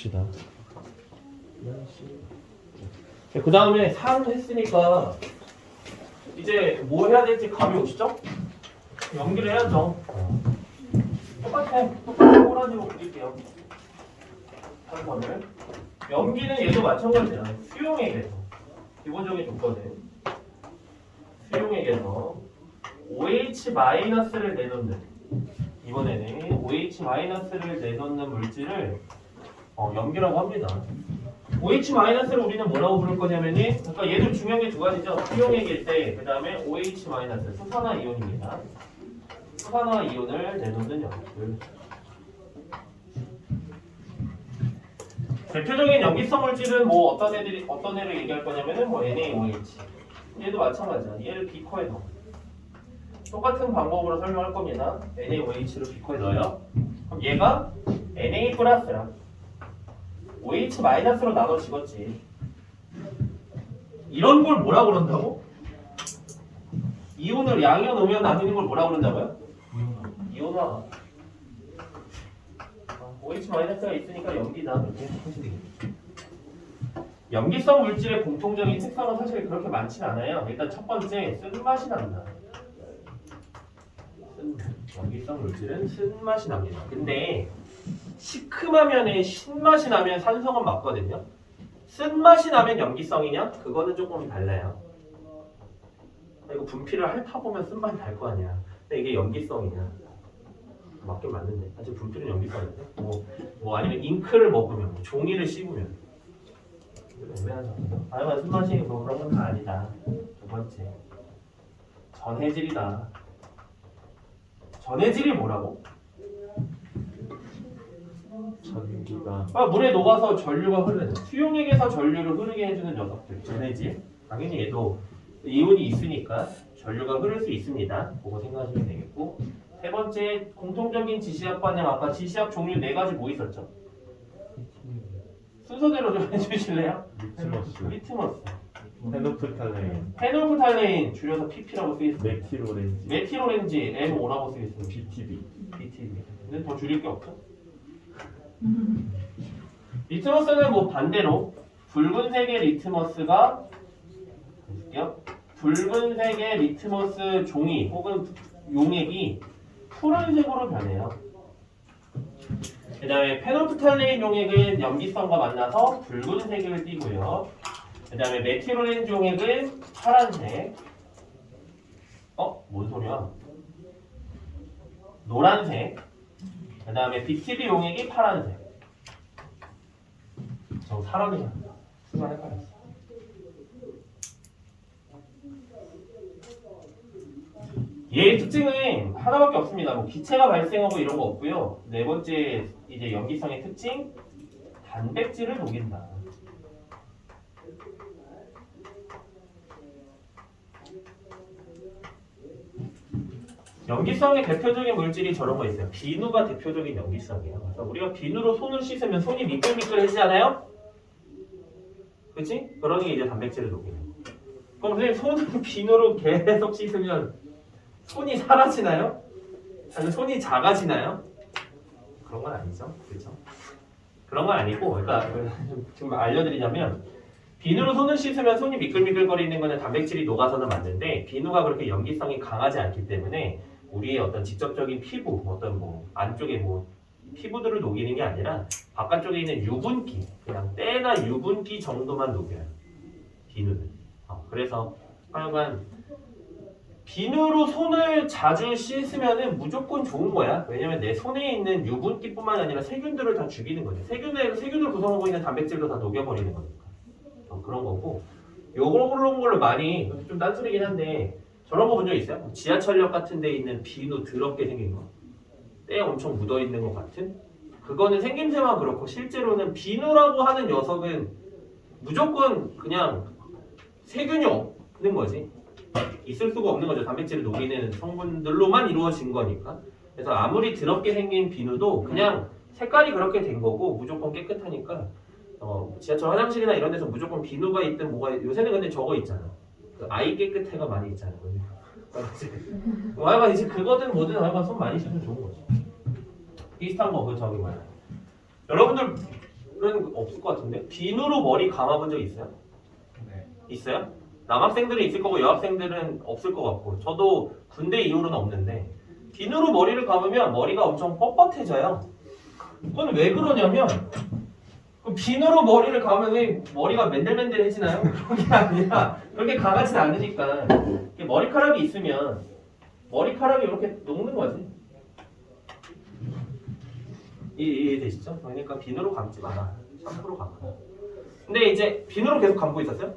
봅시다. 그 다음에 산 했으니까 이제 뭐 해야 될지 감이 오시죠? 연기를 해야죠. 똑같은 꼬라지로 그릴게요. 한번을 연기는 얘도 마찬가지잖아요. 수용액에서 기본적인 조건은 수용액에서 OH-를 내놓는, 이번에는 OH-를 내놓는 물질을 염기라고 합니다. OH-를 우리는 뭐라고 부를 거냐면은, 그러니까 얘도 중요한 게 두 가지죠. 수용액일 때, 그 다음에 OH-, 수산화 이온입니다. 수산화 이온을 내놓는 염기들. 대표적인 염기성 물질은 뭐 어떤 애를 얘기할 거냐면은 뭐 NaOH. 얘도 마찬가지야. 얘를 비커에 넣어. 똑같은 방법으로 설명할 겁니다. NaOH를 비커에 넣어요. 그럼 얘가 Na 플러스야. OH 마이너스로 나눠지겠지. 이런 걸 뭐라 그런다고? 이온을 양이온, 음이온 나누는 걸 뭐라 그런다고요? 이온화. OH 마이너스가 있으니까 염기다. 이렇게 하시면 되겠죠. 염기성 물질의 공통적인 특성은 사실 그렇게 많진 않아요. 일단 첫 번째, 쓴맛이 난다. 염기성 물질은 쓴맛이 납니다. 근데 시큼하면 신맛이 나면 산성은 맞거든요. 쓴맛이 나면 염기성이냐? 그거는 조금 달라요. 이거 분필을 핥아보면 쓴맛이 날 거 아니야. 근데 이게 염기성이냐? 맞긴 맞는데 사실 분필은 염기성인데 뭐 아니면 잉크를 먹으면 뭐 종이를 씹으면 애매하죠. 하여간 쓴맛이 뭐 그런 건 다 아니다. 두 번째, 전해질이다. 전해질이 뭐라고? 전기가 물에 녹아서 전류가 흐르는, 수용액에서 전류를 흐르게 해주는 녀석들, 전해질. 당연히 얘도 이온이 있으니까 전류가 흐를 수 있습니다. 그거 생각하시면 되겠고, 세 번째, 공통적인 지시약관념. 아까 지시약 종류 네 가지 뭐 있었죠? 순서대로 좀 해주실래요? 리트머스, 페노프탈레인, 페놀프탈레인 줄여서 PP라고 쓰겠습니다. 메틸오렌지, 메틸오렌지 M5라고 쓰겠습니다. BTB. BTB. 근데 더 줄일 게 없죠? 리트머스는 뭐 반대로 붉은색의 리트머스가, 볼게요. 붉은색의 리트머스 종이 혹은 용액이 푸른색으로 변해요. 그 다음에 페놀프탈레인 용액은 염기성과 만나서 붉은색을 띠고요. 그 다음에 메틸오렌지 용액은 파란색. 뭔 소리야? 노란색. 그 다음에 BTB 용액이 파란색. 저 사람이야. 순간 헷갈렸어. 얘의 특징은 하나밖에 없습니다. 뭐 기체가 발생하고 이런 거 없고요. 네 번째 이제 염기성의 특징, 단백질을 녹인다. 염기성의 대표적인 물질이 저런 거 있어요. 비누가 대표적인 염기성이에요. 그래서 우리가 비누로 손을 씻으면 손이 미끌미끌해지잖아요. 그치? 그러니 이제 단백질을 녹이는 거. 그럼 선생님, 손을 비누로 계속 씻으면 손이 사라지나요? 아니면 손이 작아지나요? 그런 건 아니죠. 그렇죠? 그런 건 아니고, 그러니까 지금 알려드리자면, 비누로 손을 씻으면 손이 미끌미끌거리는 거는 단백질이 녹아서는 맞는데, 비누가 그렇게 염기성이 강하지 않기 때문에 우리의 어떤 직접적인 피부, 어떤 뭐 안쪽에 뭐 피부들을 녹이는 게 아니라 바깥쪽에 있는 유분기, 그냥 때나 유분기 정도만 녹여요. 비누는. 그래서 하여간 비누로 손을 자주 씻으면은 무조건 좋은 거야. 왜냐면 내 손에 있는 유분기뿐만 아니라 세균들을 다 죽이는 거지. 세균을 구성하고 있는 단백질도 다 녹여버리는 거니까. 그런 거고. 그런 걸로 많이 좀 딴소리긴 한데 저런 거 본 적 있어요? 지하철역 같은 데 있는 비누 더럽게 생긴 거. 때 엄청 묻어 있는 것 같은? 그거는 생김새만 그렇고 실제로는 비누라고 하는 녀석은 무조건 그냥 세균이 없는 거지. 있을 수가 없는 거죠. 단백질을 녹이는 성분들로만 이루어진 거니까. 그래서 아무리 더럽게 생긴 비누도 그냥 색깔이 그렇게 된 거고 무조건 깨끗하니까 지하철 화장실이나 이런 데서 무조건 비누가 있든 뭐가 요새는 근데 저거 있잖아. 그 아이 깨끗해가 많이 있잖아. 하여간 이제 그거든 뭐든 하여간 손 많이 씻으면 좋은 거지. 비슷한 거, 저기 뭐야. 여러분들 그런 거 없을 것 같은데 비누로 머리 감아본 적 있어요? 네. 있어요? 남학생들은 있을 거고 여학생들은 없을 것 같고 저도 군대 이후로는 없는데 비누로 머리를 감으면 머리가 엄청 뻣뻣해져요. 그건 왜 그러냐면 그 비누로 머리를 감으면 왜 머리가 맨들맨들해지나요? 그런 게 아니라 그렇게 강하진 않으니까 이렇게 머리카락이 있으면 머리카락이 이렇게 녹는 거지. 이해되시죠? 그러니까 비누로 감지 마라. 샴푸로 감아. 근데 이제 비누로 계속 감고 있었어요?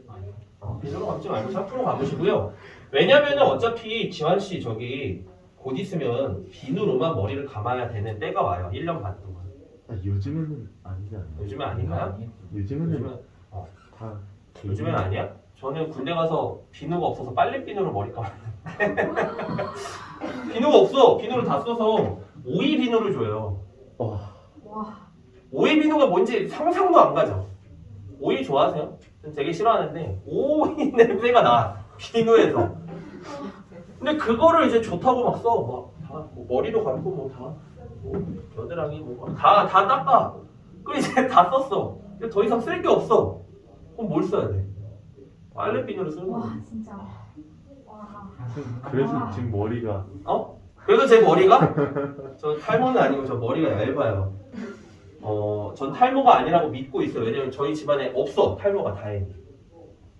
아니요. 비누로 감지 말고 샴푸로 감으시고요. 왜냐면은 어차피 지환 씨 저기 곧 있으면 비누로만 머리를 감아야 되는 때가 와요. 1년 반 동안. 아, 요즘에는 아니지 않나요? 요즘에 아닌가요? 요즘에는 요즘은 다 요즘엔 아니야? 저는 군대 가서 비누가 없어서 빨래 비누로 머리 감았는데 비누가 없어. 비누를 다 써서 오이 비누를 줘요. 와, 와. 오이 비누가 뭔지 상상도 안 가죠. 오이 좋아하세요? 전 되게 싫어하는데 오이 냄새가 나 비누에서. 근데 그거를 이제 좋다고 막 써. 뭐 머리도 감고 뭐 겨드랑이 다 닦아. 그럼 이제 다 썼어. 근데 더 이상 쓸 게 없어. 그럼 뭘 써야 돼? 빨래 비누를 쓰는 거야. 와 진짜. 와. 그래서 지금 머리가 그래서 제 머리가 저 탈모는 아니고 저 머리가 얇아요. 전 탈모가 아니라고 믿고 있어요. 왜냐면 저희 집안에 없어 탈모가 다행히.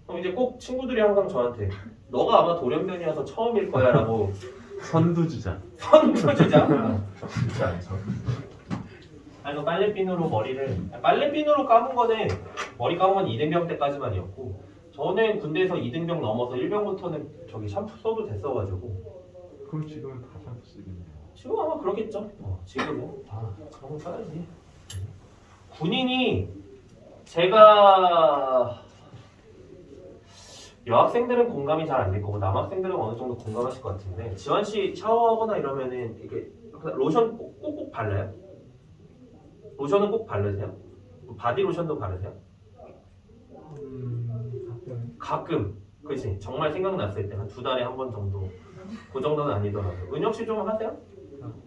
그럼 이제 꼭 친구들이 항상 저한테 너가 아마 돌연변이어서 처음일 거야라고 선두주자. 선두주자. 그렇지 않죠. 아니 빨래비누로 빨래비누로 감은 거는 머리 감은 건 2등병 때까지만이었고 저는 군대에서 2등병 넘어서 1병부터는 저기 샴푸 써도 됐어가지고 그럼 지금은 다 샴푸 쓰겠네요. 지금 아마 그러겠죠. 지금은 그런 거 써야지. 군인이 제가 여학생들은 공감이 잘 안 될 거고 남학생들은 어느 정도 공감하실 것 같은데 지환 씨 샤워하거나 이러면은 이게 로션 꼭꼭 발라요? 로션은 꼭 바르세요? 바디 로션도 바르세요? 가끔. 그치? 정말 생각났을 때 한 2달에 한 번 정도. 그 정도는 아니더라도. 은혁 씨 좀 하세요?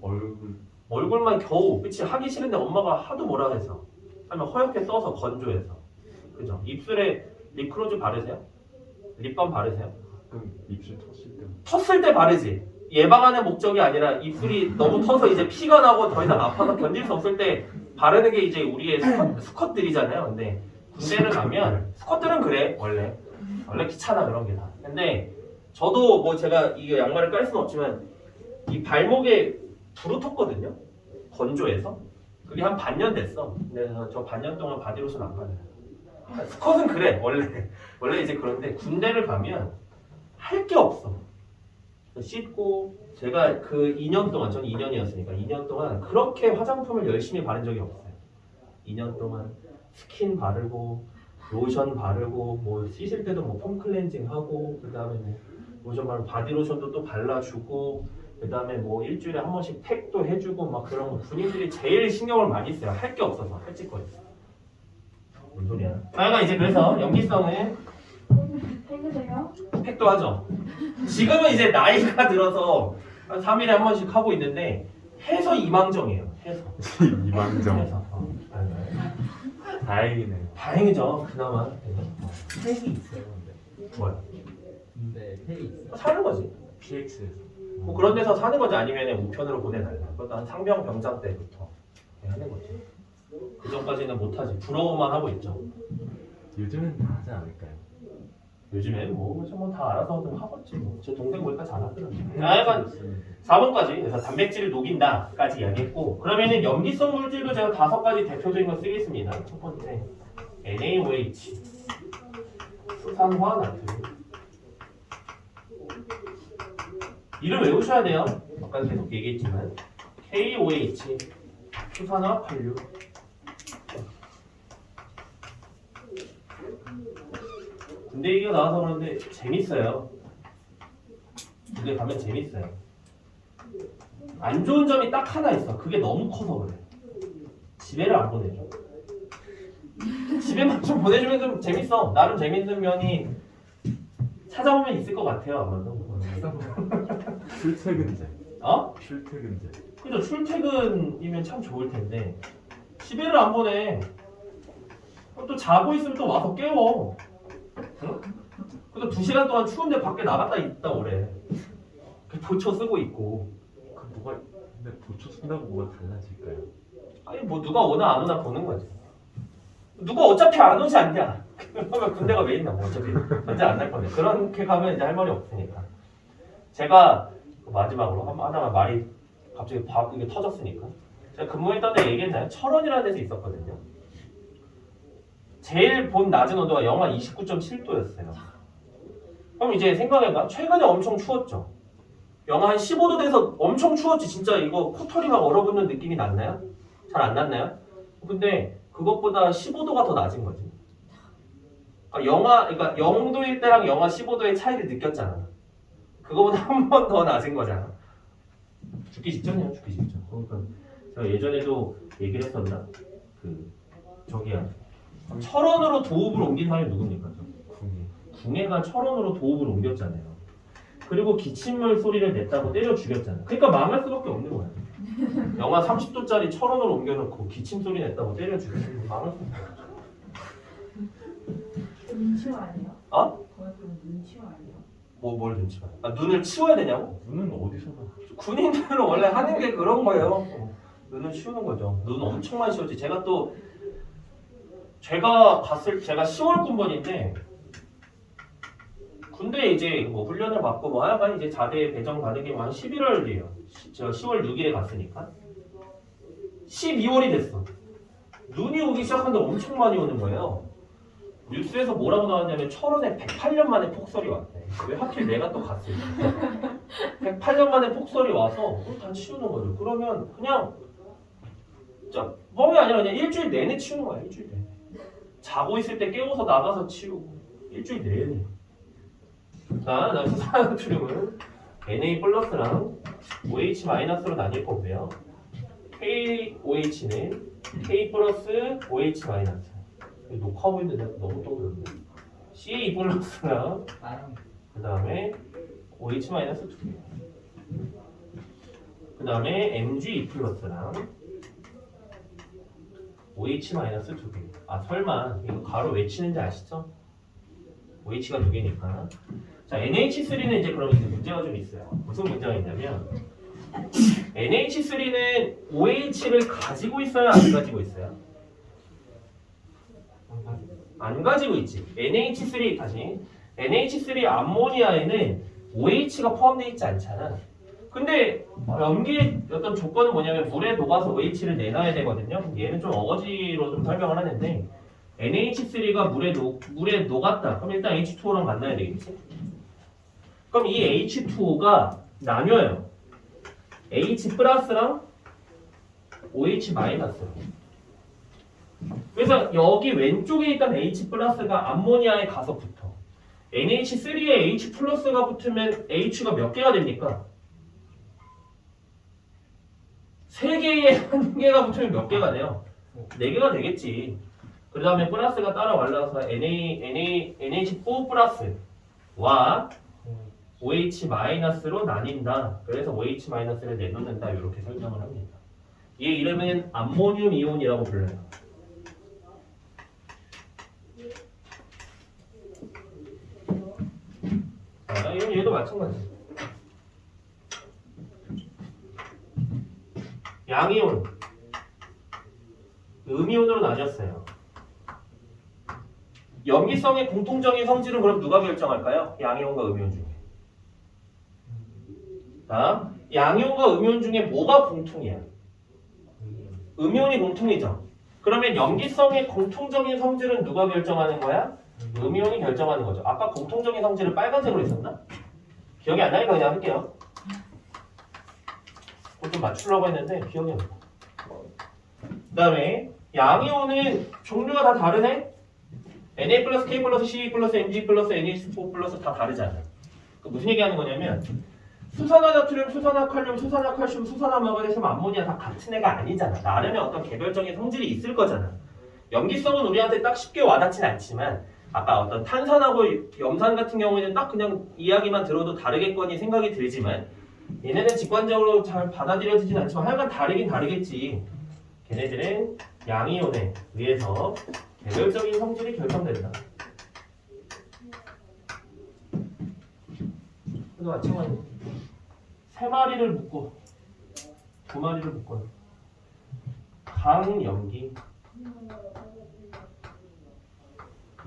얼굴 얼굴만 겨우. 그치? 하기 싫은데 엄마가 하도 뭐라 해서. 아니면 허옇게 써서 건조해서. 그죠? 입술에 립크로즈 바르세요? 립밤 바르세요? 가끔 입술 텄을 때 텄을 때 바르지. 예방하는 목적이 아니라 입술이 너무 터서 이제 피가 나고 더 이상 아파서 견딜 수 없을 때 바르는 게 이제 우리의 수컷들이잖아요. 근데 군대를 가면 수컷들은 그래 원래 귀찮아 그런 게 다. 근데 저도 뭐 제가 이 양말을 깔 수는 없지만 이 발목에 불을 텄거든요. 건조해서 그게 한 반년 됐어. 그래서 저 반년 동안 바디로션 안 발라요. 수컷은 그래 원래 이제 그런데 군대를 가면 할 게 없어. 씻고 제가 그 2년 동안 전 2년이었으니까 2년 동안 그렇게 화장품을 열심히 바른 적이 없어요. 2년 동안 스킨 바르고 로션 바르고 뭐 씻을 때도 뭐 폼 클렌징 하고 그다음에 뭐 로션 바르고 바디 로션도 또 발라주고 그다음에 뭐 일주일에 한 번씩 팩도 해주고 막 그런 거 군인들이 제일 신경을 많이 써요. 할 게 없어서 할짓거리. 뭔 소리야? 하여간 이제 그래서 연기성은 팩이세요? 팩도 하죠. 지금은 이제 나이가 들어서 한 3일에 한 번씩 하고 있는데 해서 이망정이에요. 해서. 이망정. 다행이네요. 다행이죠. 그나마. 팩이 있어요. 근데. 뭐야? 근데 팩이 있어요. 사는 거지. PX에서. 뭐 그런 데서 사는 거지 아니면 우편으로 보내달라. 그것도 한 상병 병장 때부터 하는 거지. 그 전까지는 못하지. 부러워만 하고 있죠. 요즘은 다 하지 않을까요? 요즘엔 뭐다 알아서 좀 하겠지. 뭐. 제 동생 보니까 잘하더라고요. 하여간 4번까지 그래서 단백질을 녹인다까지 이야기했고 그러면은 염기성 물질도 제가 5가지 대표적인 거 쓰겠습니다. 첫 번째 NaOH 수산화 나트륨 이를 외우셔야 돼요. 아까 계속 얘기했지만 KOH 수산화 한류 군대 얘기가 나와서 그런데 재밌어요. 군대 가면 재밌어요. 안 좋은 점이 딱 하나 있어. 그게 너무 커서 그래. 집에를 안 보내줘. 집에만 좀 보내주면 좀 재밌어. 나름 재밌는 면이 찾아보면 있을 것 같아요. 아마도. 출퇴근제. 출퇴근제. 출퇴근제. 그죠. 출퇴근이면 참 좋을 텐데 집에를 안 보내. 또 자고 있으면 또 와서 깨워. 응? 그래서 2시간 동안 추운데 밖에 나갔다 있다 오래. 도초 쓰고 있고. 그 뭐가 근데 도초 쓴다고 뭐가 달라질까요? 아니 뭐 누가 오나 안 오나 보는 거지. 누가 어차피 안 오지 않냐. 그러면 군대가 왜 있나 뭐 어차피 언제 안 날 건데. 그렇게 가면 이제 할 말이 없으니까. 제가 마지막으로 하나만 말이 갑자기 이게 터졌으니까. 제가 근무했던 데 얘기했나요? 철원이라는 데서 있었거든요. 제일 본 낮은 온도가 영하 29.7도였어요. 그럼 이제 생각해봐. 최근에 엄청 추웠죠. 영하 한 15도 돼서 엄청 추웠지. 진짜 이거 코털이 막 얼어붙는 느낌이 났나요? 잘 안 났나요? 근데 그것보다 15도가 더 낮은 거지. 그러니까 0도일 때랑 영하 15도의 차이를 느꼈잖아. 그거보다 한 번 더 낮은 거잖아. 죽기 직전이야, 죽기 직전. 그러니까 제가 예전에도 얘기를 했었나? 저기야. 철원으로 도읍을 옮긴 사람이 누굽니까? 궁이. 궁예가 철원으로 도읍을 옮겼잖아요. 그리고 기침물 소리를 냈다고 때려 죽였잖아요. 그러니까 망할 수밖에 없는 거야. 영하 30도짜리 철원으로 옮겨놓고 기침 소리 냈다고 때려 죽였으면 망할 수밖에 없어. 눈치와 아니에요? 어? 그건 눈치와 아니에요? 뭘 눈치 봐? 눈을 치워야 되냐고? 눈은 어디서 봐? 군인들은 원래 하는 게 그런 거예요. 눈을 치우는 거죠. 눈 엄청 많이 치웠지. 제가 10월 군번인데 군대 이제 뭐 훈련을 받고 뭐 하여간 이제 자대 배정 가는 게 한 11월이에요. 제가 10월 6일에 갔으니까 12월이 됐어. 눈이 오기 시작하는데 엄청 많이 오는 거예요. 뉴스에서 뭐라고 나왔냐면 철원에 108년 만에 폭설이 왔대. 왜 하필 내가 또 갔을까? 108년 만에 폭설이 와서 다 치우는 거죠. 그러면 그냥 진짜 뻥이 아니라 그냥 일주일 내내 치우는 거야. 일주일 내내. 자고 있을 때 깨워서 나가서 치우고 일주일 내내. 자, 수산나트륨은 Na 플러스랑 OH 마이너스로 나뉠 거고요. KOH는 K 플러스 OH 마이너스. 녹화하고 있는데 너무 떠들었네. CA 플러스랑 나랑 그 다음에 OH 마이너스 2개. 그 다음에 Mg 플러스랑 OH 마이너스 2개. 아 설마 이거 가로 왜 치는지 아시죠? OH가 2개니까. 자 NH3는 이제 그럼 이제 문제가 좀 있어요. 무슨 문제가 있냐면 NH3는 OH를 가지고 있어요? 안 가지고 있어요? 안 가지고 있지. NH3 다시 NH3 암모니아에는 OH가 포함되어 있지 않잖아. 근데 염기의 어떤 조건은 뭐냐면 물에 녹아서 OH를 내놔야 되거든요. 얘는 좀 어거지로 좀 설명을 하는데 NH3가 물에 녹았다. 그럼 일단 H2O랑 만나야 되겠지. 그럼 이 H2O가 나뉘어요. H 플러스랑 OH 마이너스. 그래서 여기 왼쪽에 있던 H 플러스가 암모니아에 가서 붙어. NH3에 H 플러스가 붙으면 H가 몇 개가 됩니까? 3개에 1개가 붙으면 몇 개가 돼요? 4개가 되겠지. 그 다음에 플러스가 따라 올라와서 NH4 플러스와 OH 마이너스로 나뉜다. 그래서 OH 마이너스를 내놓는다. 이렇게 설명을 합니다. 얘 이름은 암모늄 이온이라고 불러요. 이건 얘도 마찬가지. 양이온, 음이온으로 나뉘었어요. 염기성의 공통적인 성질은 그럼 누가 결정할까요? 양이온과 음이온 중에. 자, 양이온과 음이온 중에 뭐가 공통이야? 음이온이 공통이죠. 그러면 염기성의 공통적인 성질은 누가 결정하는 거야? 음이온이 결정하는 거죠. 아까 공통적인 성질을 빨간색으로 했었나? 기억이 안 나니까 그냥 할게요. 그걸 좀 맞추려고 했는데 기억이 안 나. 그 다음에 양이온은 종류가 다 다르네? Na 플러스 K 플러스 C 플러스 Mg 플러스 NH4 플러스 다 다르잖아. 그 무슨 얘기하는 거냐면 수산화나트륨, 수산화칼륨, 수산화칼슘, 수산화마그네슘, 암모니아 다 같은 애가 아니잖아. 나름의 어떤 개별적인 성질이 있을 거잖아. 염기성은 우리한테 딱 쉽게 와닿진 않지만 아까 어떤 탄산하고 염산 같은 경우에는 딱 그냥 이야기만 들어도 다르겠거니 생각이 들지만 얘네는 직관적으로 잘 받아들여지진 않지만 하여간 다르긴 다르겠지. 걔네들은 양이온에 의해서 개별적인 성질이 결정된다. 그래서 마찬가지 3마리를 묶고 2마리를 묶어요. 강염기,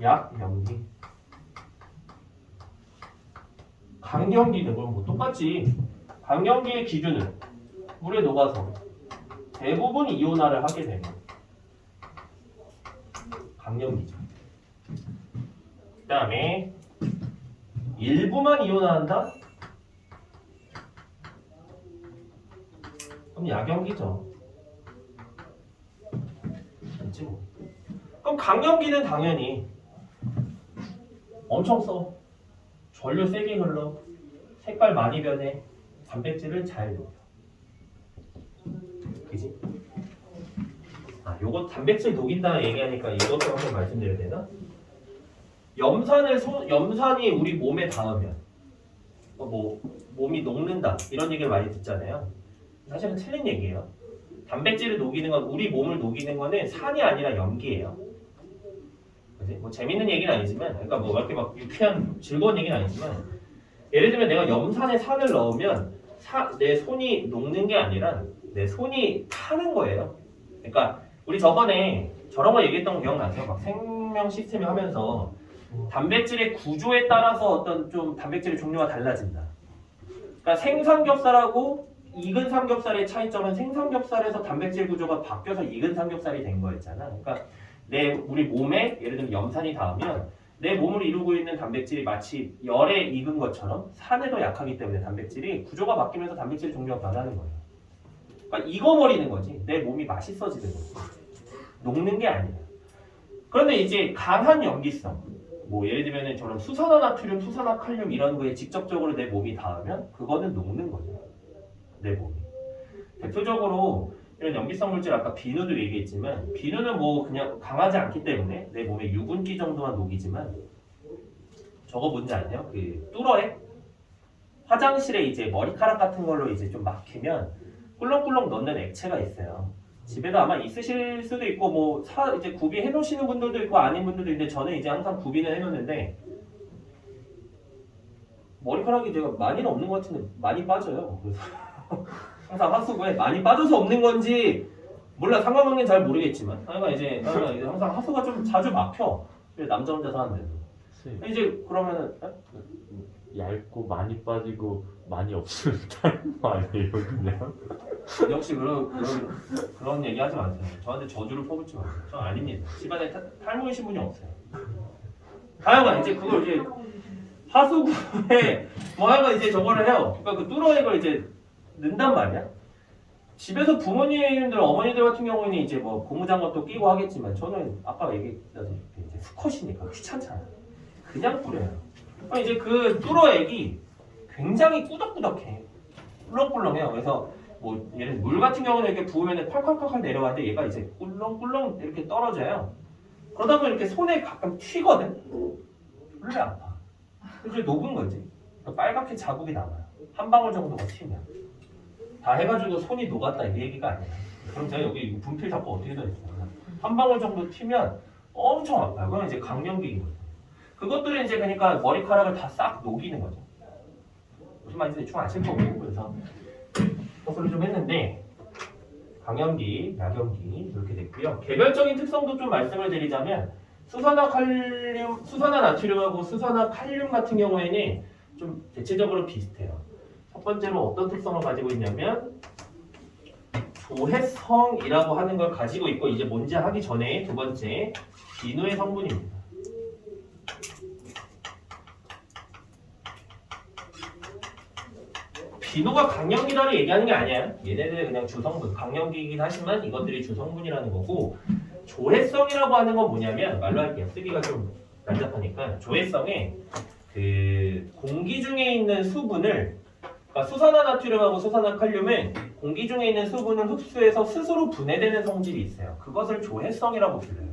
약염기. 강염기는 그럼 뭐 똑같지. 강염기의 기준은 물에 녹아서 대부분 이온화를 하게 되면 강염기죠. 그 다음에 일부만 이온화한다? 그럼 약염기죠. 그렇지 뭐. 그럼 강염기는 당연히 엄청 써. 전류 세게 흘러. 색깔 많이 변해. 단백질을 잘 녹여. 그지? 아, 요거 단백질 녹인다 얘기하니까 이것도 한번 말씀드려야 되나? 염산이 우리 몸에 닿으면 뭐 몸이 녹는다 이런 얘기를 많이 듣잖아요. 사실은 틀린 얘기예요. 단백질을 녹이는 건 우리 몸을 녹이는 거는 산이 아니라 염기예요. 그지? 뭐 재밌는 얘기는 아니지만, 그러니까 뭐 이렇게 막 유쾌한 즐거운 얘기는 아니지만, 예를 들면 내가 염산에 산을 넣으면 내 손이 녹는 게 아니라 내 손이 타는 거예요. 그러니까 우리 저번에 저런 거 얘기했던 거 기억나세요? 막 생명 시스템을 하면서 단백질의 구조에 따라서 어떤 좀 단백질의 종류가 달라진다. 그러니까 생삼겹살하고 익은 삼겹살의 차이점은 생삼겹살에서 단백질 구조가 바뀌어서 익은 삼겹살이 된 거였잖아. 그러니까 우리 몸에 예를 들면 염산이 닿으면 내 몸을 이루고 있는 단백질이 마치 열에 익은 것처럼 산에도 약하기 때문에 단백질이 구조가 바뀌면서 단백질 종류가 변하는 거예요. 그러니까 익어버리는 거지. 내 몸이 맛있어지는 거지. 녹는 게 아니야. 그런데 이제 강한 염기성, 뭐 예를 들면 저런 수산화나트륨, 수산화칼륨 이런 거에 직접적으로 내 몸이 닿으면 그거는 녹는 거죠. 내 몸이. 대표적으로 이런 염기성 물질 아까 비누도 얘기했지만 비누는 뭐 그냥 강하지 않기 때문에 내 몸에 유분기 정도만 녹이지만 저거 뭔지 아세요? 그 뚜러액? 화장실에 이제 머리카락 같은 걸로 이제 좀 막히면 꿀렁꿀렁 넣는 액체가 있어요. 집에도 아마 있으실 수도 있고 뭐 이제 구비해 놓으시는 분들도 있고 아닌 분들도 있는데 저는 이제 항상 구비는 해 놓는데 머리카락이 제가 많이는 없는 것 같은데 많이 빠져요. 그래서 항상 하수구에 많이 빠져서 없는 건지 몰라 상관관계는 잘 모르겠지만 그러니까 이제 항상 하수가 좀 자주 막혀. 남자 혼자 사는데도 이제 그러면은 얇고 많이 빠지고 많이 없으면 다른 거 아니에요 그냥? 역시 그런 얘기 하지 마세요. 저한테 저주를 퍼붓지 마세요. 저 아닙니다. 집안에 탈모이신 분이 없어요. 하여간 이제 그걸 이제 하수구에 뭐 하여간 이제 저거를 해요. 그러니까 그 뚜러액을 이제 넣는단 말이야. 집에서 부모님들, 어머니들 같은 경우에는 이제 뭐 고무장갑도 끼고 하겠지만 저는 아까 얘기했다시피 이제 수컷이니까 귀찮잖아요. 그냥 뿌려요. 그러니까 이제 그 뚜러액이 굉장히 꾸덕꾸덕해. 꿀렁꿀렁해요. 그래서 뭐 예를 물 같은 경우는 이렇게 부으면 콸콸콸콸 내려가는데 얘가 이제 꿀렁꿀렁 이렇게 떨어져요. 그러다 보면 이렇게 손에 가끔 튀거든. 원래 아파. 이제 녹은 거지. 빨갛게 자국이 남아요. 한 방울 정도가 튀면. 다 해가지고 손이 녹았다 이 얘기가 아니야. 그럼 제가 여기 분필 잡고 어떻게 더 했어요? 한 방울 정도 튀면 엄청 아파요. 그건 이제 강염기인 거죠. 그것들은 이제 그러니까 머리카락을 다 싹 녹이는 거죠. 무슨 말인지 대충 아실 거고. 그래서 그걸 좀 했는데 강염기, 약염기 이렇게 됐고요. 개별적인 특성도 좀 말씀을 드리자면 수산화나트륨하고 수산화칼륨 같은 경우에는 좀 대체적으로 비슷해요. 첫 번째로 어떤 특성을 가지고 있냐면 조해성이라고 하는 걸 가지고 있고 이제 뭔지 하기 전에 두 번째 비누의 성분입니다. 비누가 강염기라는 얘기하는 게 아니야. 얘네들 그냥 주성분, 강염기이긴 하지만 이것들이 주성분이라는 거고 조해성이라고 하는 건 뭐냐면 말로 할게요. 쓰기가 좀 난잡하니까 조해성에 그 공기 중에 있는 수분을 그러니까 수산화나트륨하고 수산화칼륨은 공기 중에 있는 수분을 흡수해서 스스로 분해되는 성질이 있어요. 그것을 조해성이라고 불러요.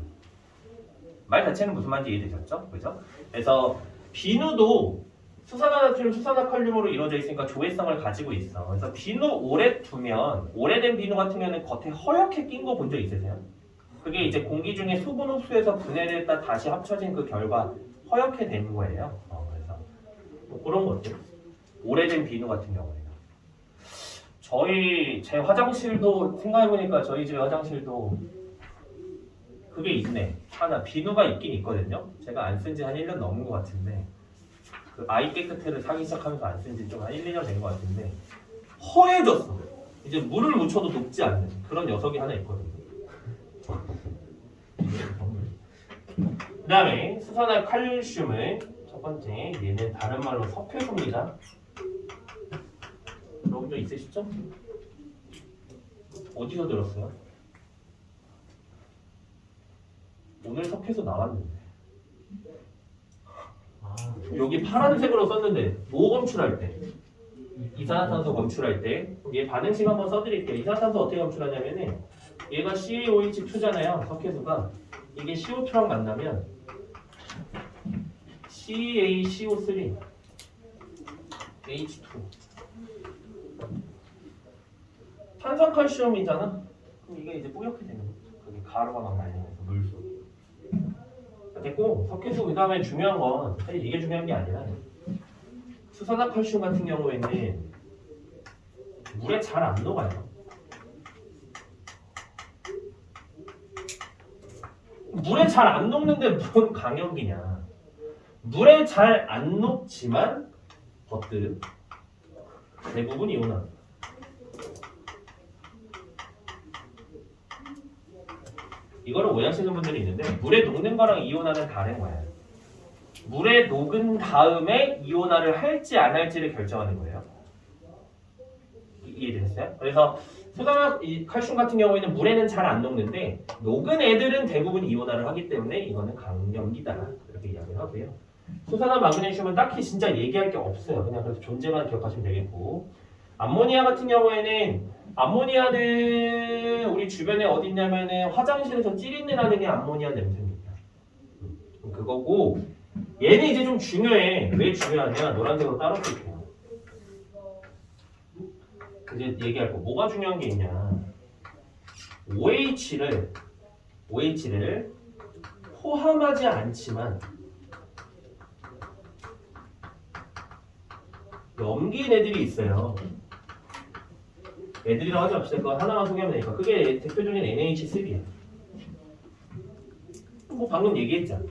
말 자체는 무슨 말인지 이해되셨죠? 그죠? 그래서 비누도 수산화나트륨, 수산화칼륨으로 이루어져 있으니까 조해성을 가지고 있어. 그래서 비누 오래 두면 오래된 비누 같은 경우는 겉에 허옇게 낀 거 본 적 있으세요? 그게 이제 공기 중에 수분 흡수해서 분해됐다 다시 합쳐진 그 결과 허옇게 된 거예요. 그래서 뭐 그런 것들. 오래된 비누 같은 경우에는. 제 화장실도 생각해보니까 저희 집 화장실도 그게 있네. 하나 비누가 있긴 있거든요. 제가 안 쓴 지 한 1년 넘은 것 같은데 그 아이 깨끗해를 사기 시작하면서 안 쓴 지 좀 한 1, 2년 된 것 같은데 허해졌어. 이제 물을 묻혀도 녹지 않는 그런 녀석이 하나 있거든요. 그 다음에 수산화 칼슘은 첫 번째 얘는 다른 말로 석회소입니다. 여러분도 있으시죠? 어디서 들었어요? 오늘 석회소 나왔는데 여기 파란색으로 썼는데 뭐 검출할 때? 이산화탄소 검출할 때 얘 반응식 한번 써드릴게요. 이산화탄소 어떻게 검출하냐면은 얘가 CaOH2잖아요. 석회소가 이게 CO2랑 만나면 CaCO3 H2 탄산칼슘이잖아. 그럼 이게 이제 뿌옇게 되는 거죠. 그게 가루가 막 날리면서 물속. 됐고 석회소 그 다음에 중요한 건 사실 이게 중요한 게 아니라 수산화칼슘 같은 경우에는 물에 잘 안 녹아요. 물에 잘 안 녹는데 뭔 강연기냐. 물에 잘 안 녹지만 버트 대부분 이온합니다. 이거를 오해하시는 분들이 있는데 물에 녹는 거랑 이온화는 다른 거예요. 물에 녹은 다음에 이온화를 할지 안 할지를 결정하는 거예요. 이해되셨어요? 그래서 수산화 칼슘 같은 경우에는 물에는 잘 안 녹는데 녹은 애들은 대부분 이온화를 하기 때문에 이거는 강염기다 이렇게 이야기를 하고요. 수산화 마그네슘은 딱히 진짜 얘기할 게 없어요. 그냥 그래서 존재만 기억하시면 되겠고 암모니아 같은 경우에는 암모니아는 우리 주변에 어디 있냐면은 화장실에서 찌린내 나는 게 암모니아 냄새입니다. 그거고 얘는 이제 좀 중요해. 왜 중요하냐? 노란색으로 따로 쓸게요. 이제 얘기할 거 뭐가 중요한 게 있냐? OH를 포함하지 않지만 염기인 애들이 있어요. 애들이라고 하지 맙시다. 그거 하나만 소개하면 되니까. 그게 대표적인 NH3예요. 뭐 방금 얘기했잖아.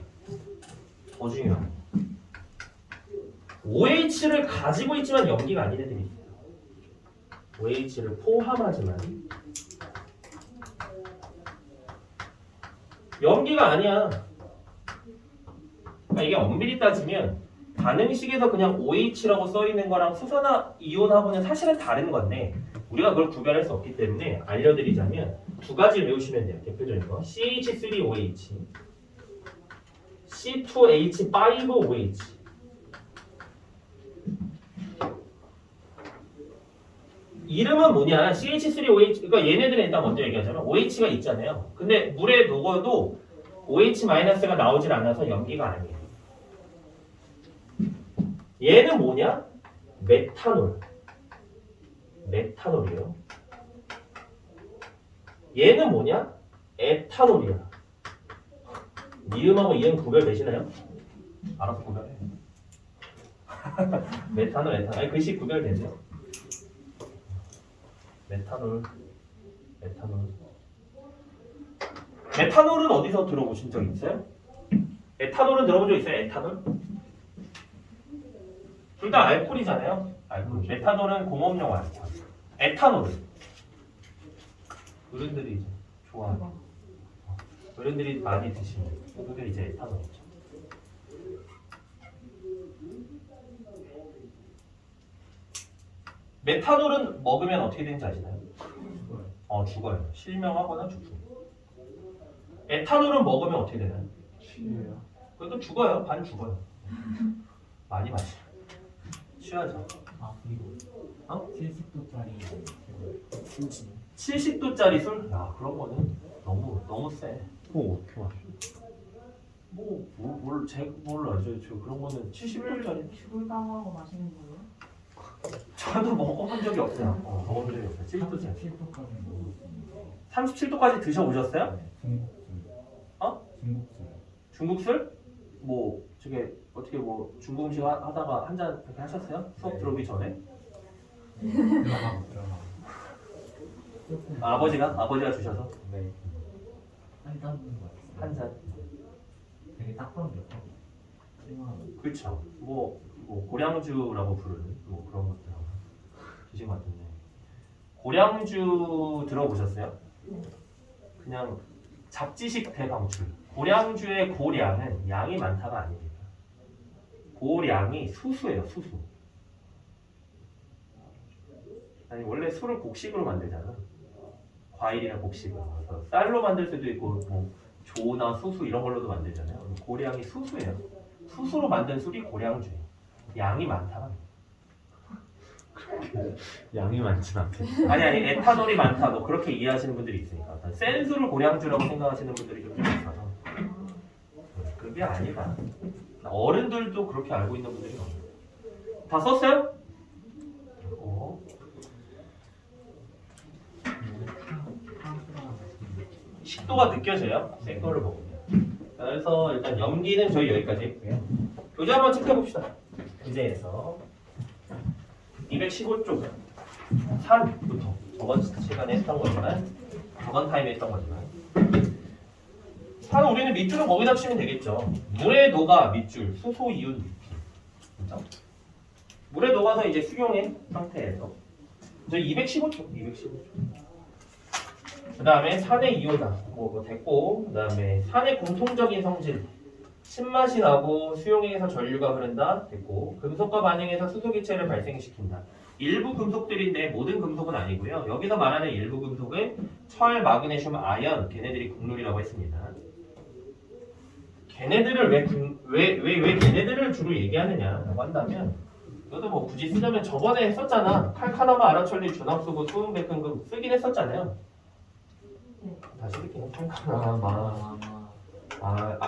더 중요한 거. OH를 가지고 있지만 염기가 아닌 애들이 있어요. OH를 포함하지만 염기가 아니야. 그러니까 이게 엄밀히 따지면 반응식에서 그냥 OH라고 써있는 거랑 수산화 이온하고는 사실은 다른 건데 우리가 그걸 구별할 수 없기 때문에 알려드리자면 두 가지를 외우시면 돼요. 대표적인 거 CH3OH C2H5OH 이름은 뭐냐? CH3OH 그러니까 얘네들은 일단 먼저 얘기하자면 OH가 있잖아요. 근데 물에 녹아도 OH-가 나오질 않아서 염기가 아니에요. 얘는 뭐냐? 메탄올이에요. 얘는 뭐냐? 에탄올이야. 니음하고 이음 구별되시나요? 알아서 구별해. 메탄올, 에탄올. 아니 글씨 구별되세요? 메탄올. 메탄올은 어디서 들어보신 적 있어요? 에탄올은 들어본 적 있어요? 에탄올? 둘 다 알코올이잖아요. 알코올. 메탄올은 공업용 알코올. 에탄올은 어른들이 이제 좋아하는. 어른들이 많이 드시는. 그게 이제 에탄올이죠. 메탄올은 먹으면 어떻게 되는지 아시나요? 죽어요. 실명하거나 죽습니다. 에탄올은 먹으면 어떻게 되나요? 취해요. 그래도 죽어요. 반 죽어요. 많이 마셔. 취하죠. 아 그리고 70도짜리 70도짜리 술? 야 그런 거는 너무 세. 어떻게 마셔? 몰라요. 저 그런 거는 71도짜리. 귤 당하고 마시는 거예요? 저도 먹어본 적이 없어요. 먹어본 적이 없어요. 70도짜리. 37도까지 먹었습니다. 37도까지 드셔보셨어요? 네, 중국술. 중국술? 뭐 저게 어떻게 뭐 중국 음식 하다가 한 잔 이렇게 하셨어요? 수업 들어오기 전에? 들어가고. 아버지가 주셔서 네. 한 잔인 것 같아요. 한 잔. 되게 딱밤이요. 그렇죠. 뭐 고량주라고 부르는 뭐 그런 것들하고 드신 것 같은데 고량주 들어보셨어요? 그냥 잡지식 대방출. 고량주의 고량은 양이 많다가 아닙니다. 고량이 수수예요, 수수. 아니 원래 술을 곡식으로 만들잖아. 과일이나 곡식으로. 그래서 쌀로 만들 수도 있고 뭐 조나 수수 이런 걸로도 만들잖아요. 고량이 수수예요. 수수로 만든 술이 고량주예요. 양이 많다. 양이 많진 않대. 아니 에탄올이 많다. 뭐 그렇게 이해하시는 분들이 있으니까 센 술을 고량주라고 생각하시는 분들이 좀 있어서 그게 아니다. 어른들도 그렇게 알고 있는 분들이 많아요. 다 썼어요? 식도가 느껴져요? 센 거를 먹으면. 그래서 일단 염기는 저희 여기까지 했고요. 교재 한번 체크해 봅시다. 교재에서 215쪽 산부터 저번 시간에 했던 거지만 저번 타임에 했던 거지만 산 우리는 밑줄은 거기다 치면 되겠죠. 물에 녹아 밑줄 수소 이온 리필. 그렇죠? 물에 녹아서 이제 수용의 상태에서 저 215쪽. 그 다음에 산의 이오다 뭐 됐고, 그 다음에 산의 공통적인 성질 신맛이 나고 수용액에서 전류가 흐른다 됐고, 금속과 반응해서 수소기체를 발생시킨다. 일부 금속들인데 모든 금속은 아니고요. 여기서 말하는 일부 금속은 철, 마그네슘, 아연 걔네들이 국룰이라고 했습니다. 걔네들을 왜 걔네들을 주로 얘기하느냐라고 한다면, 이것도 뭐 굳이 쓰자면 저번에 했었잖아. 칼카나마, 아라철리, 준합수고, 수은, 백금금 쓰긴 했었잖아요. 다시 읽게요. 칼카나마.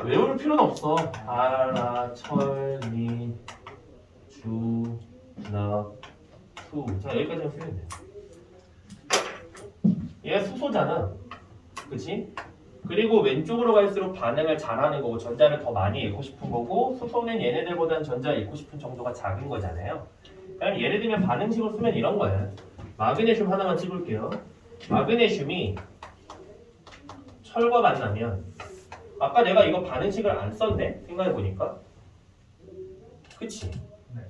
외울 필요는 없어. 아라철리, 준합, 수. 자, 여기까지만 쓰면 돼. 얘가 수소잖아. 그치? 그리고 왼쪽으로 갈수록 반응을 잘하는 거고 전자를 더 많이 잃고 싶은 거고, 수소는 얘네들보다는 전자를 잃고 싶은 정도가 작은 거잖아요. 그럼 예를 들면 반응식으로 쓰면 이런 거예요. 마그네슘 하나만 찍을게요. 마그네슘이 철과 만나면, 아까 내가 이거 반응식을 안 썼네? 생각해보니까. 그치? 네.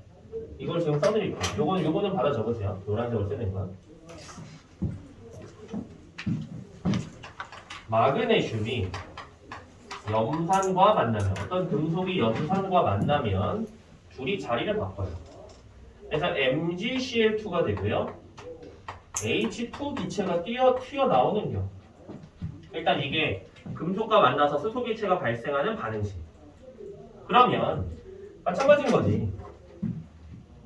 이걸 지금 써드릴게요. 요거는 받아 적으세요. 노란색으로 쓰는 건. 마그네슘이 염산과 만나면, 어떤 금속이 염산과 만나면 둘이 자리를 바꿔요. 그래서 MgCl2가 되고요. H2 기체가 튀어나오는겨. 일단 이게 금속과 만나서 수소 기체가 발생하는 반응식. 그러면 마찬가지인 거지.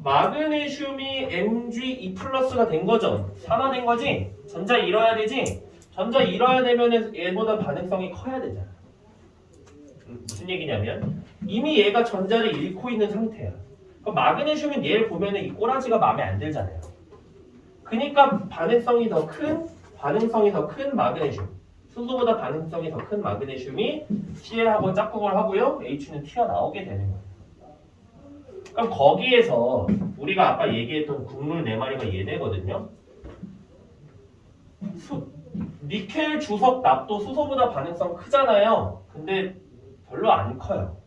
마그네슘이 Mg2+가 된 거죠. 산화된 거지. 전자 잃어야 되지. 전자 잃어야 되면 얘보다 반응성이 커야 되잖아. 무슨 얘기냐면 이미 얘가 전자를 잃고 있는 상태야. 그럼 마그네슘은 얘를 보면은 이 꼬라지가 마음에 안 들잖아요. 그러니까 반응성이 더 큰 마그네슘, 수소보다 반응성이 더 큰 마그네슘이 Cl하고 짝꿍을 하고요. H는 튀어나오게 되는 거예요. 그럼 거기에서 우리가 아까 얘기했던 국룰 4마리가 얘네거든요. 니켈, 주석, 납도 수소보다 반응성 크잖아요. 근데 별로 안 커요.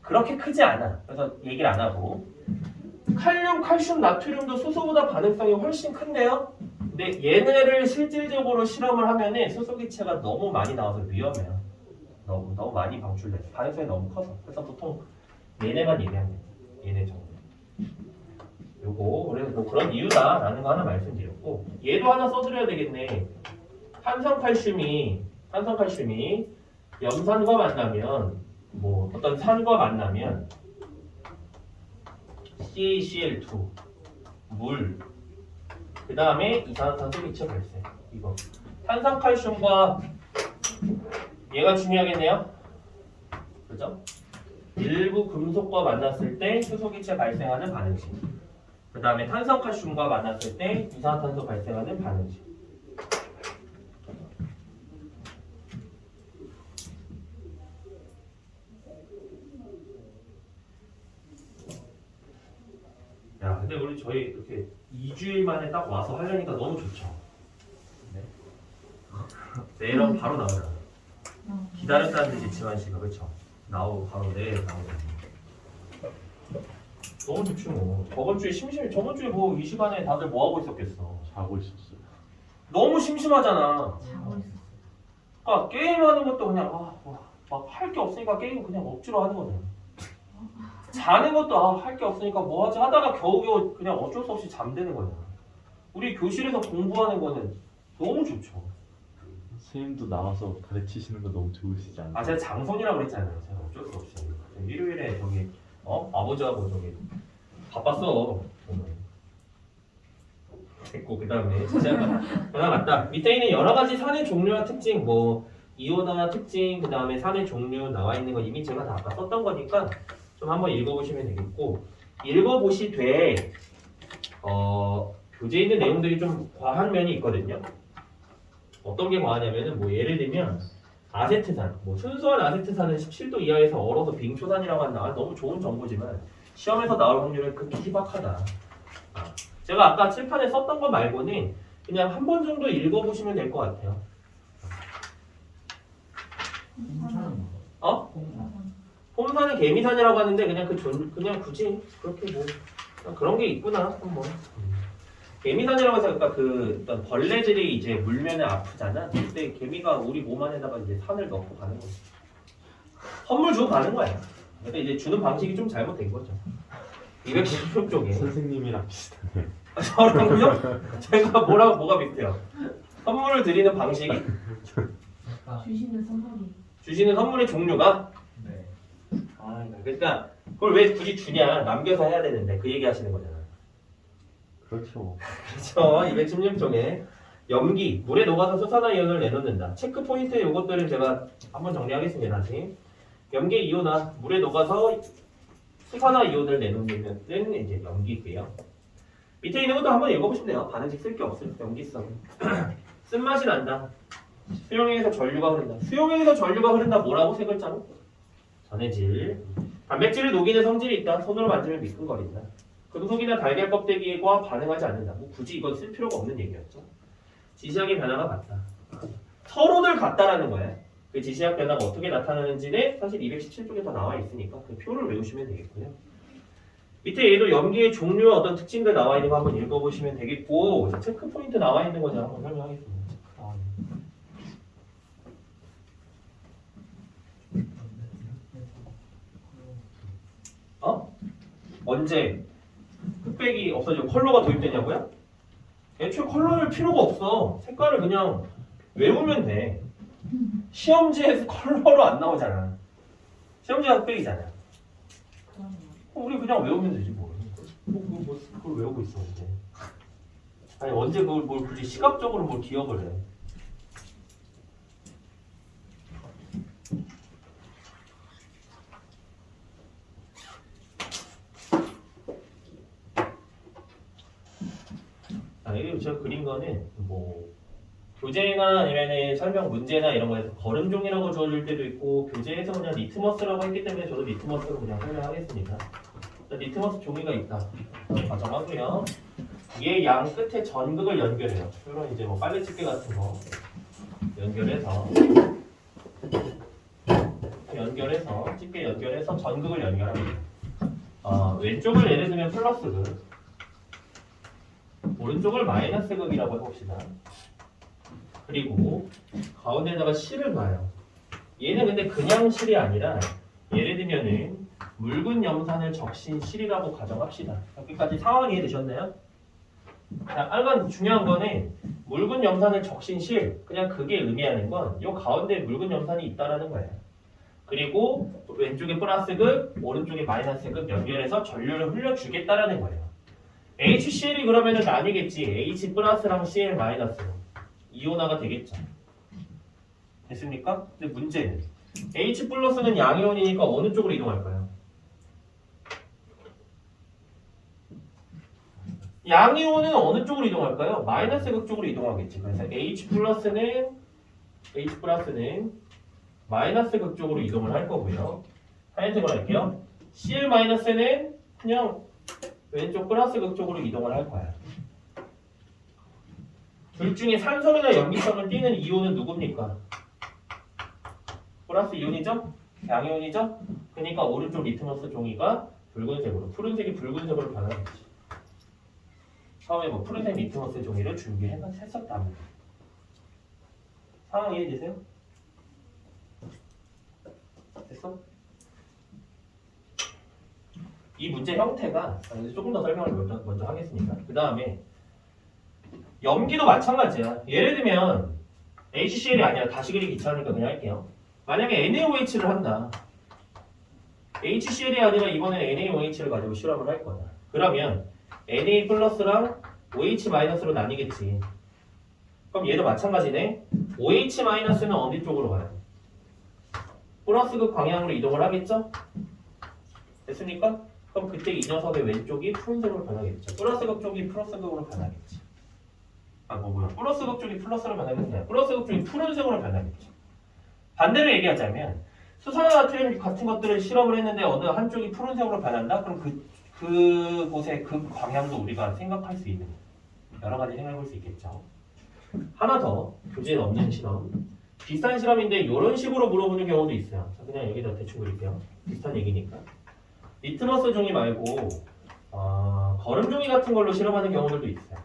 그렇게 크지 않아. 그래서 얘기를 안 하고. 칼륨, 칼슘, 나트륨도 수소보다 반응성이 훨씬 큰데요. 근데 얘네를 실질적으로 실험을 하면은 수소기체가 너무 많이 나와서 위험해요. 너무 많이 방출돼서 반응성이 너무 커서. 그래서 보통 얘네만 얘기합니다. 얘네 정도. 요거 그래서 뭐 그런 이유다라는 거 하나 말씀드렸고, 얘도 하나 써드려야 되겠네. 탄산칼슘이 염산과 만나면, 뭐 어떤 산과 만나면 CaCl2 물, 그 다음에 이산화탄소 기체 발생. 이거 탄산칼슘과 얘가 중요하겠네요. 그죠? 일부 금속과 만났을 때 수소기체 발생하는 반응식. 그 다음에 탄산칼슘과 만났을 때 이산화탄소 발생하는 반응식. 근데 우리 저희 이렇게 2주일 만에 딱 와서 하려니까 너무 좋죠. 네. 내일은 바로 나오잖아. 어. 기다렸다는 듯이 지만 씨가 그렇죠. 나오고 바로 내일 나오고. 너무 좋지 뭐. 저번 주에 뭐 이 시간에 다들 뭐 하고 있었겠어. 자고 있었어요. 너무 심심하잖아. 자고 있었어. 그러니까 게임하는 것도 그냥 막 할 게 없으니까 게임 그냥 억지로 하는 거잖아. 자는 것도 할 게 없으니까 뭐 하지 하다가 겨우겨우 그냥 어쩔 수 없이 잠드는 거잖아. 우리 교실에서 공부하는 거는 너무 좋죠. 선생님도 나와서 가르치시는 거 너무 좋으시지 않나요? 아 제가 장손이라고 그랬잖아요. 제가 어쩔 수 없이 일요일에 저기 아버지하고 저기 바빴어. 오늘. 됐고 그 다음에 하나 맞다. 밑에 있는 여러 가지 산의 종류와 특징 뭐 이온화 특징 그 다음에 산의 종류 나와 있는 거 이미 제가 다 아까 썼던 거니까 좀 한번 읽어보시면 되겠고 읽어보시되 교재에 있는 내용들이 좀 과한 면이 있거든요. 어떤 게 과하냐면은 뭐 예를 들면 아세트산 뭐 순수한 아세트산은 17도 이하에서 얼어서 빙초산이라고 한다. 너무 좋은 정보지만 시험에서 나올 확률은 극히 희박하다. 제가 아까 칠판에 썼던 거 말고는 그냥 한 번 정도 읽어보시면 될 것 같아요. 홍차는 뭐? 어? 홍차. 폼산은 개미산이라고 하는데 그냥 그냥 굳이 그렇게 뭐 그냥 그런 게 있구나 뭐. 개미산이라고 해서 그러니까 그 어떤 벌레들이 이제 물면에 아프잖아. 그때 개미가 우리 몸 안에다가 이제 산을 넣고 가는 거지. 선물 주고 가는 거야. 그러니까 이제 주는 방식이 좀 잘못된 거죠. 216 쪽에. 선생님이랑 비슷하네요. 저랑요? 제가 뭐가 비슷해요? 선물을 드리는 방식이? 약간 주시는 선물이. 주시는 선물의 종류가? 네. 그러니까 그걸 왜 굳이 주냐? 남겨서 해야 되는데 그 얘기 하시는 거잖아. 그렇죠. 그렇죠. 216쪽에 염기, 물에 녹아서 수산화이온을 내놓는다. 체크 포인트 요것들을 제가 한번 정리하겠습니다. 다시. 염기 이온화, 물에 녹아서 수산화이온을 내놓는 이제 염기고요. 밑에 있는 것도 한번 읽어보시면 돼요. 반응식 쓸 게 없어요. 염기성. 쓴맛이 난다. 수용액에서 전류가 흐른다. 수용액에서 전류가 흐른다 뭐라고? 세 글자로? 전해질. 단백질을 녹이는 성질이 있다. 손으로 만지면 미끈거린다. 금속이나 달걀 껍데기와 반응하지 않는다. 뭐 굳이 이건 쓸 필요가 없는 얘기였죠. 지시학의 변화가 같다. 서로들 같다라는 거야. 그 지시학 변화가 어떻게 나타나는지는 사실 217쪽에 더 나와 있으니까 그 표를 외우시면 되겠고요. 밑에 얘도 염기의 종류와 어떤 특징들 나와 있는 거 한번 읽어보시면 되겠고 체크 포인트 나와 있는 거 제가 한번 설명하겠습니다. 언제 흑백이 없어지고 컬러가 도입되냐고요? 애초에 컬러를 필요가 없어. 색깔을 그냥 외우면 돼. 시험지에서 컬러로 안 나오잖아. 시험지가 흑백이잖아. 그러네요. 우리 그냥 외우면 되지 뭐. 그걸 외우고 있어 이제. 아니 언제 그걸 뭘 굳이 시각적으로 뭘 기억을 해. 이게 제가 그린 거는 뭐 교재나 아니면 설명 문제나 이런 거에서 거름종이라고 주어질 때도 있고 교재에서 그냥 리트머스라고 했기 때문에 저도 리트머스로 그냥 설명하겠습니다. 리트머스 종이가 있다. 가정하고요. 얘 양 끝에 전극을 연결해요. 물론 이제 뭐 빨래집게 같은 거 연결해서 집게 연결해서 전극을 연결합니다. 왼쪽을 예를 들면 플러스극, 오른쪽을 마이너스 극이라고 해봅시다. 그리고 가운데다가 실을 놔요. 얘는 근데 그냥 실이 아니라 예를 들면은 묽은 염산을 적신 실이라고 가정합시다. 여기까지 상황이 이해되셨나요? 자, 알간 중요한 거는 묽은 염산을 적신 실, 그냥 그게 의미하는 건 이 가운데에 묽은 염산이 있다라는 거예요. 그리고 왼쪽에 플러스극, 오른쪽에 마이너스극 연결해서 전류를 흘려주겠다라는 거예요. HCl이 그러면은 나뉘겠지. H 플러스랑 Cl 마이너스 이온화가 되겠죠. 됐습니까? 근데 문제는 H 플러스는 양이온이니까 어느 쪽으로 이동할까요? 양이온은 어느 쪽으로 이동할까요? 마이너스 극 쪽으로 이동하겠지. 그래서 H 플러스는 마이너스 극 쪽으로 이동을 할 거고요. 하얀색으로 할게요. Cl 마이너스는 그냥 왼쪽 플러스 극 쪽으로 이동을 할 거야. 둘 중에 산성이나 염기성을 띠는 이온은 누굽니까? 플러스 이온이죠? 양이온이죠? 그러니까 오른쪽 리트머스 종이가 붉은색으로, 푸른색이 붉은색으로 변하겠지. 처음에 뭐 푸른색 리트머스 종이를 준비했었답니다. 상황 이해되세요? 됐어? 이 문제 형태가 조금 더 설명을 먼저 하겠습니다. 그 다음에 염기도 마찬가지야. 예를 들면 HCl이 아니라 다시 그리기 귀찮으니까 그냥 할게요. 만약에 NaOH를 한다. HCl이 아니라 이번에는 NaOH를 가지고 실험을 할 거야. 그러면 Na 플러스랑 OH 마이너스로 나뉘겠지. 그럼 얘도 마찬가지네. OH 마이너스는 어디 쪽으로 가요? 플러스 극 방향으로 이동을 하겠죠? 됐습니까? 그럼 그때 이 녀석의 왼쪽이 푸른색으로 변하겠죠. 플러스 극 쪽이 플러스 극으로 변하겠지. 플러스 극 쪽이 플러스로 변하겠냐? 플러스 극 쪽이 푸른색으로 변하겠죠. 반대로 얘기하자면 수산화나트륨 같은 것들을 실험을 했는데 어느 한쪽이 푸른색으로 변한다? 그럼 그곳의 그 방향도 우리가 생각할 수 있는 여러 가지 생각해 볼 수 있겠죠. 하나 더 교재에 없는 실험, 비슷한 실험인데 이런 식으로 물어보는 경우도 있어요. 자, 그냥 여기다 대충 그릴게요. 비슷한 얘기니까. 리트머스 종이 말고 거름 종이 같은 걸로 실험하는 경우들도 있어요.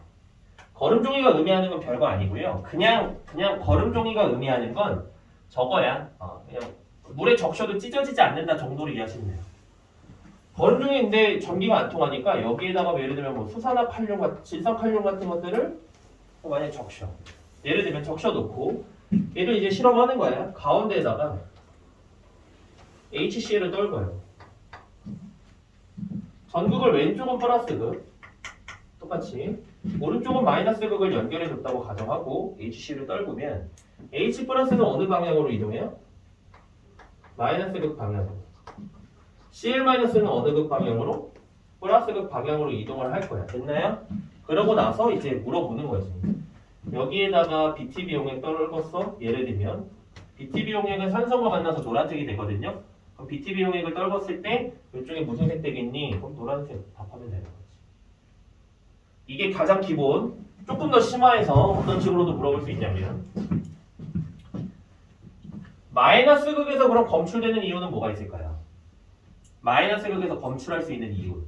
거름 종이가 의미하는 건 별거 아니고요. 그냥 거름 종이가 의미하는 건 저거야. 그냥 물에 적셔도 찢어지지 않는다 정도로 이해하시면 돼요. 거름 종이인데 전기가 안 통하니까 여기에다가 예를 들면 뭐 수산화칼륨, 질산칼륨 같은 것들을 만약에 적셔. 예를 들면 적셔놓고 얘를 이제 실험하는 거예요. 가운데에다가 HCl을 떨궈요. 전극을 왼쪽은 플러스 극, 똑같이 오른쪽은 마이너스 극을 연결해 줬다고 가정하고 HCl을 떨구면 H 플러스는 어느 방향으로 이동해요? 마이너스 극 방향으로. Cl 마이너스는 어느 극 방향으로? 플러스 극 방향으로 이동을 할 거야. 됐나요? 그러고 나서 이제 물어보는 거지. 여기에다가 BTB 용액 떨궜어? 예를 들면 BTB 용액은 산성과 만나서 노란색이 되거든요. 그럼 BTB 용액을 떨궜을 때 이쪽에 무슨 색 되겠니? 그럼 노란색 답하면 되는 거지. 이게 가장 기본. 조금 더 심화해서 어떤 식으로도 물어볼 수 있냐면 마이너스 극에서 그럼 검출되는 이온은 뭐가 있을까요? 마이너스 극에서 검출할 수 있는 이온.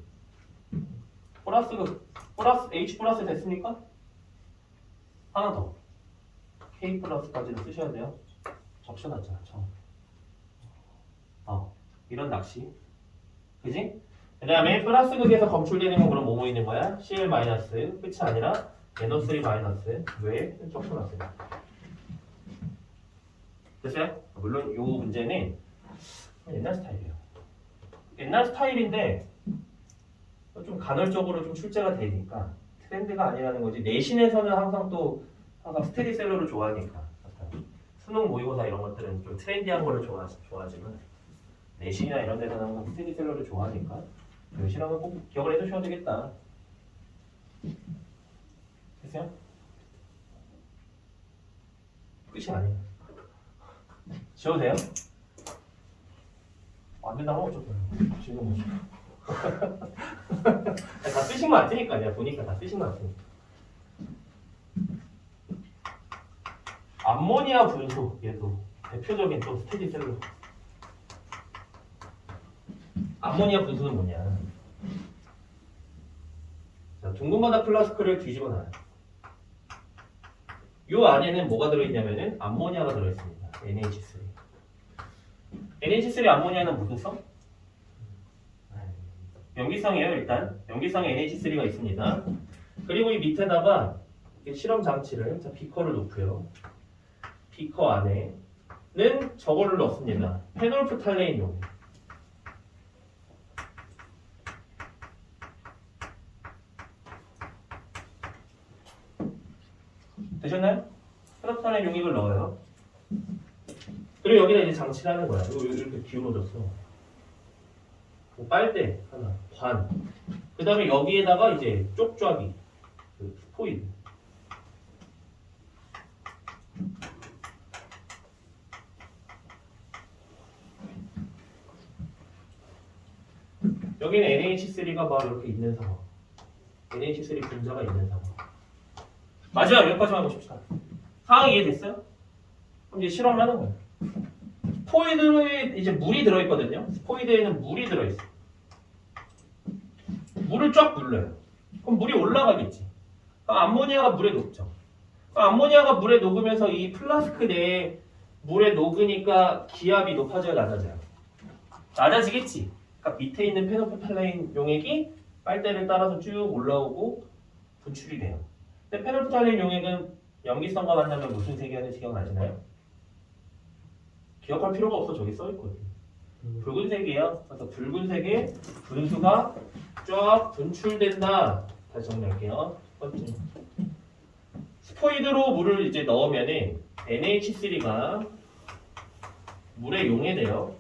플러스 극, 플러스 H 플러스 됐습니까? 하나 더. K 플러스까지도 쓰셔야 돼요. 적셔놨잖아. 이런 낚시. 그지? 그 다음에 플러스 극에서 검출되는 건 그럼 뭐 있는 거야? Cl 마이너스. 끝이 아니라 NO3 마이너스. 왜? 적셔놨어요. 됐어요? 물론 이 문제는 옛날 스타일이에요. 옛날 스타일인데 좀 간헐적으로 좀 출제가 되니까 트렌드가 아니라는 거지. 내신에서는 항상 스테디셀러를 좋아하니까. 수능 모의고사 이런 것들은 좀 트렌디한 거를 좋아하지만 내신이나 이런 데서는 항상 스테디셀러를 좋아하니까 이 실험은 꼭 기억을 해두셔야 되겠다. 됐어요? 끝이 아니에요. 지워도 돼요? 안 된다면 어쩌고요. 지우는 거죠. 다 쓰신 거 같으니까 내가 보니까 다 쓰신 거 같으니까. 암모니아 분수 얘도 대표적인 또 스테디셀러. 암모니아 분수는 뭐냐? 자, 둥근 바닥 플라스크를 뒤집어 놔요. 요 안에는 뭐가 들어있냐면은 암모니아가 들어있습니다. NH3. NH3 암모니아는 무슨 성? 염기성이에요. 일단 염기성에 NH3가 있습니다. 그리고 이 밑에다가 실험 장치를 비커를 놓고요. 비커 안에는 저거를 넣습니다. 페놀프탈레인 용액. 되셨나요? 페놀프탈레인 용액을 넣어요. 그리고 여기다 이제 장치를 하는 거야. 이렇게 기울어졌어. 빨대 하나, 관. 그 다음에 여기에다가 이제 쪽좌기, 스포일. 여기는 NH3가 막 이렇게 있는 상황. NH3 분자가 있는 상황. 마지막 여기까지만 보십시다. 상황 이해됐어요? 그럼 이제 실험을 하는 거예요. 스포이드에 이제 물이 들어있거든요. 스포이드에는 물이 들어있어. 물을 쫙 눌러요. 그럼 물이 올라가겠지. 그럼 암모니아가 물에 녹죠. 그럼 암모니아가 물에 녹으면서 이 플라스크 내에 물에 녹으니까 기압이 높아져요, 낮아져요? 낮아지겠지. 그러니까 밑에 있는 페놀프탈레인 용액이 빨대를 따라서 쭉 올라오고 분출이 돼요. 근데 페놀프탈레인 용액은 염기성과 만나면 무슨 색이 하는지 기억나시나요? 기억할 필요가 없어. 저기 써있거든요. 붉은색이에요. 그래서 붉은색에 분수가 쫙 분출된다. 다시 정리할게요. 첫 번째. 스포이드로 물을 이제 넣으면은 NH3가 물에 용해돼요.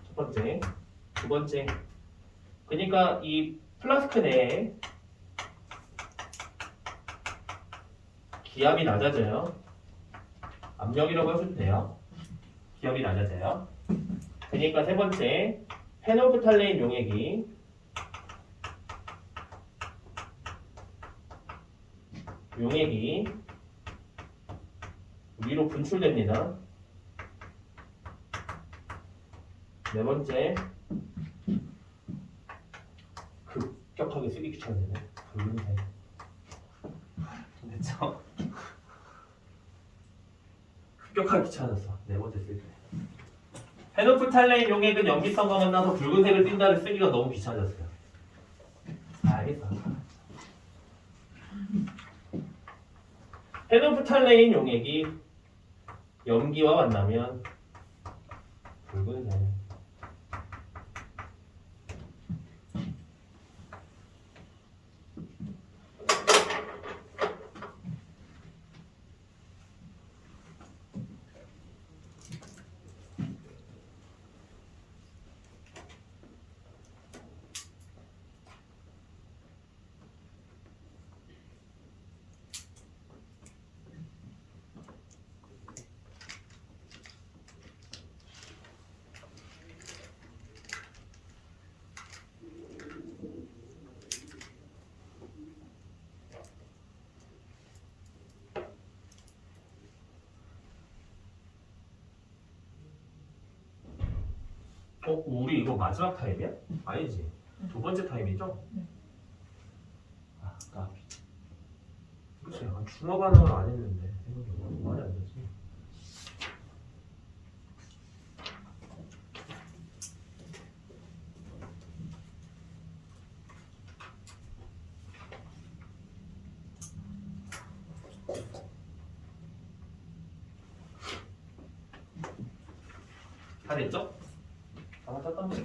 첫 번째. 두 번째. 그러니까 이 플라스크 내에 기압이 낮아져요. 압력이라고 해도 돼요. 기압이 낮아져요. 그러니까 세 번째, 페놀프탈레인 용액이 위로 분출됩니다. 네 번째, 급격하게 쓰기 귀찮은데 붉은색. 됐죠? 급격하게 귀찮았어. 네 번째 쓸 때. 페놀프탈레인 용액은 염기성과 만나서 붉은색을 띈다를 쓰기가 너무 귀찮아졌어요. 알겠어. 페놀프탈레인 용액이 염기와 만나면 붉은색. 우리 이거 마지막 타임이야? 아니지. 두 번째 타임이죠? 아, 까비. 그치. 중화 반응을 안 했는데. 말이 안 되지. 다 됐죠? 아마 땄던 거.